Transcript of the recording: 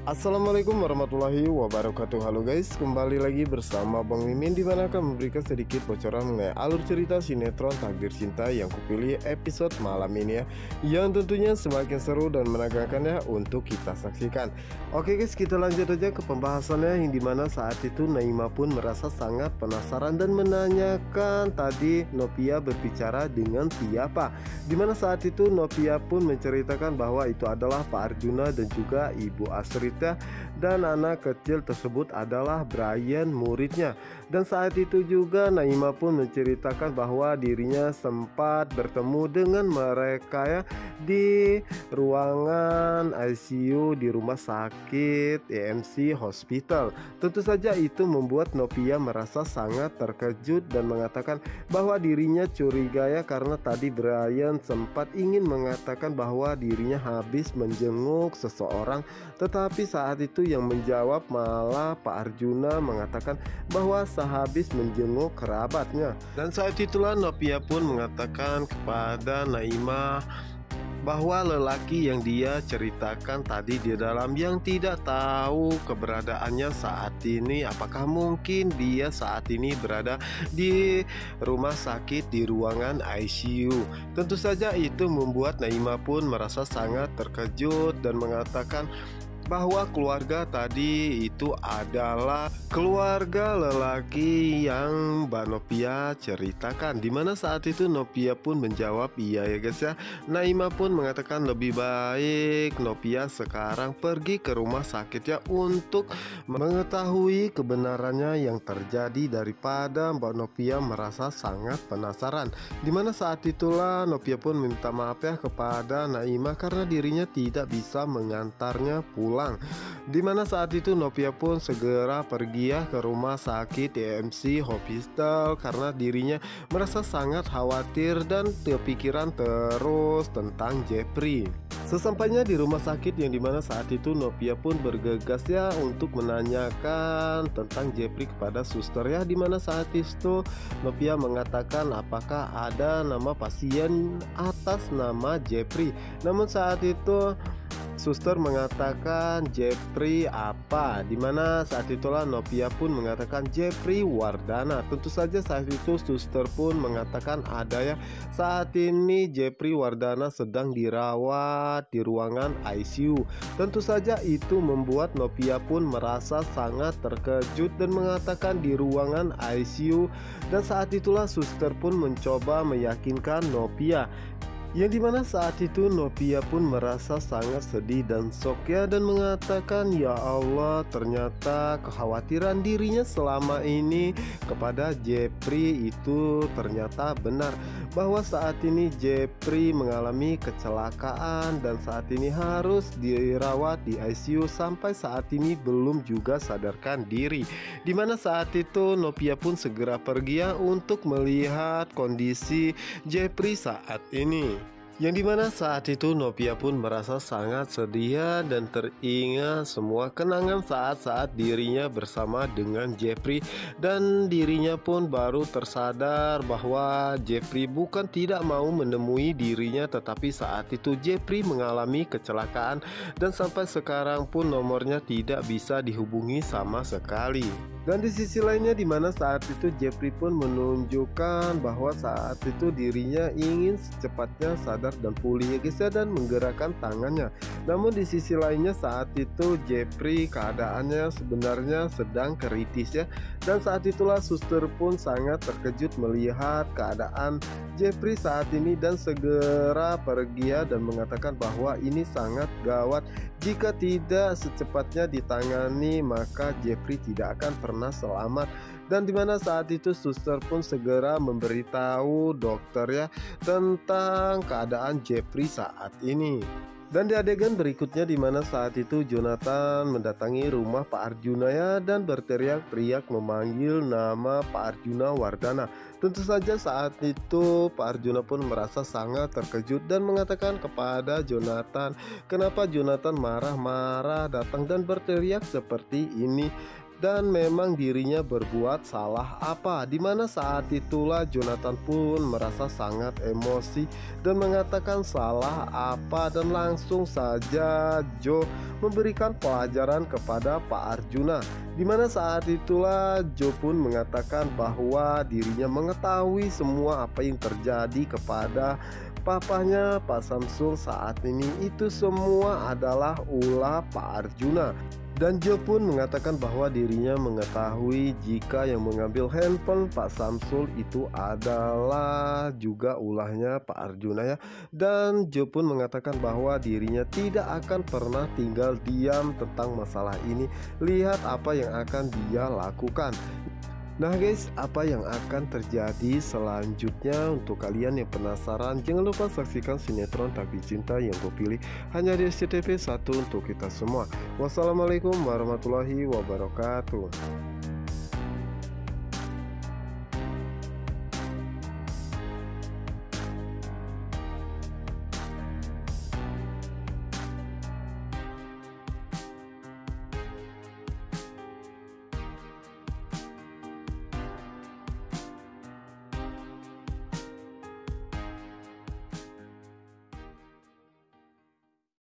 Assalamualaikum warahmatullahi wabarakatuh. Halo guys, kembali lagi bersama Bang Mimin, dimana akan memberikan sedikit bocoran mengenai alur cerita sinetron Takdir Cinta yang kupilih episode malam ini ya, yang tentunya semakin seru dan menegangkan ya untuk kita saksikan. Oke guys, kita lanjut aja ke pembahasannya, yang dimana saat itu Naima pun merasa sangat penasaran dan menanyakan tadi Novia berbicara dengan siapa. Dimana saat itu Novia pun menceritakan bahwa itu adalah Pak Arjuna dan juga Ibu Astrid, dan anak kecil tersebut adalah Brian, muridnya. Dan saat itu juga Naima pun menceritakan bahwa dirinya sempat bertemu dengan mereka ya di ruangan ICU di rumah sakit EMC Hospital. Tentu saja itu membuat Novia merasa sangat terkejut dan mengatakan bahwa dirinya curiga ya, karena tadi Brian sempat ingin mengatakan bahwa dirinya habis menjenguk seseorang, tetapi saat itu yang menjawab malah Pak Arjuna mengatakan bahwa sehabis menjenguk kerabatnya. Dan saat itulah Novia pun mengatakan kepada Naima bahwa lelaki yang dia ceritakan tadi di dalam yang tidak tahu keberadaannya saat ini, apakah mungkin dia saat ini berada di rumah sakit di ruangan ICU. Tentu saja itu membuat Naima pun merasa sangat terkejut dan mengatakan bahwa keluarga tadi itu adalah keluarga lelaki yang Mbak Novia ceritakan. Dimana saat itu Novia pun menjawab iya ya guys ya. Naima pun mengatakan lebih baik Novia sekarang pergi ke rumah sakit ya untuk mengetahui kebenarannya yang terjadi daripada Mbak Novia merasa sangat penasaran. Dimana saat itulah Novia pun minta maaf ya kepada Naima karena dirinya tidak bisa mengantarnya pulang. Dimana saat itu Novia pun segera pergi ya ke rumah sakit EMC Hospital karena dirinya merasa sangat khawatir dan kepikiran terus tentang Jeffrey. Sesampainya di rumah sakit, yang dimana saat itu Novia pun bergegas ya untuk menanyakan tentang Jeffrey kepada suster ya, dimana saat itu Novia mengatakan apakah ada nama pasien atas nama Jeffrey. Namun saat itu suster mengatakan Jeffrey apa, dimana saat itulah Novia pun mengatakan Jeffrey Wardana. Tentu saja saat itu suster pun mengatakan ada ya, saat ini Jeffrey Wardana sedang dirawat di ruangan ICU. Tentu saja itu membuat Novia pun merasa sangat terkejut dan mengatakan di ruangan ICU. Dan saat itulah suster pun mencoba meyakinkan Novia, yang dimana saat itu Novia pun merasa sangat sedih dan shock ya, dan mengatakan ya Allah, ternyata kekhawatiran dirinya selama ini kepada Jeffrey itu ternyata benar, bahwa saat ini Jeffrey mengalami kecelakaan dan saat ini harus dirawat di ICU sampai saat ini belum juga sadarkan diri. Dimana saat itu Novia pun segera pergi ya untuk melihat kondisi Jeffrey saat ini. Yang dimana saat itu Novia pun merasa sangat sedih dan teringat semua kenangan saat-saat dirinya bersama dengan Jeffrey, dan dirinya pun baru tersadar bahwa Jeffrey bukan tidak mau menemui dirinya, tetapi saat itu Jeffrey mengalami kecelakaan dan sampai sekarang pun nomornya tidak bisa dihubungi sama sekali. Dan di sisi lainnya, dimana saat itu Jeffrey pun menunjukkan bahwa saat itu dirinya ingin secepatnya sadar dan pulih ya guys ya, dan menggerakkan tangannya. Namun di sisi lainnya saat itu Jeffrey keadaannya sebenarnya sedang kritis ya, dan saat itulah suster pun sangat terkejut melihat keadaan Jeffrey saat ini dan segera pergi ya, dan mengatakan bahwa ini sangat gawat. Jika tidak secepatnya ditangani maka Jeffrey tidak akan pernah selamat. Dan dimana saat itu suster pun segera memberitahu dokter ya tentang keadaan Jeffrey saat ini. Dan di adegan berikutnya, dimana saat itu Jonathan mendatangi rumah Pak Arjuna ya, dan berteriak-teriak memanggil nama Pak Arjuna Wardana. Tentu saja saat itu Pak Arjuna pun merasa sangat terkejut dan mengatakan kepada Jonathan, kenapa Jonathan marah-marah datang dan berteriak seperti ini. dan memang dirinya berbuat salah apa. Dimana saat itulah Jonathan pun merasa sangat emosi dan mengatakan salah apa, dan langsung saja Joe memberikan pelajaran kepada Pak Arjuna. Dimana saat itulah Joe pun mengatakan bahwa dirinya mengetahui semua apa yang terjadi kepada papahnya Pak Samsul saat ini. Itu semua adalah ulah Pak Arjuna. Dan Joe pun mengatakan bahwa dirinya mengetahui jika yang mengambil handphone Pak Samsul itu adalah juga ulahnya Pak Arjuna ya. Dan Joe pun mengatakan bahwa dirinya tidak akan pernah tinggal diam tentang masalah ini. Lihat apa yang akan dia lakukan. Nah guys, apa yang akan terjadi selanjutnya? Untuk kalian yang penasaran, jangan lupa saksikan sinetron Takdir Cinta yang kupilih hanya di SCTV 1 untuk kita semua. Wassalamualaikum warahmatullahi wabarakatuh.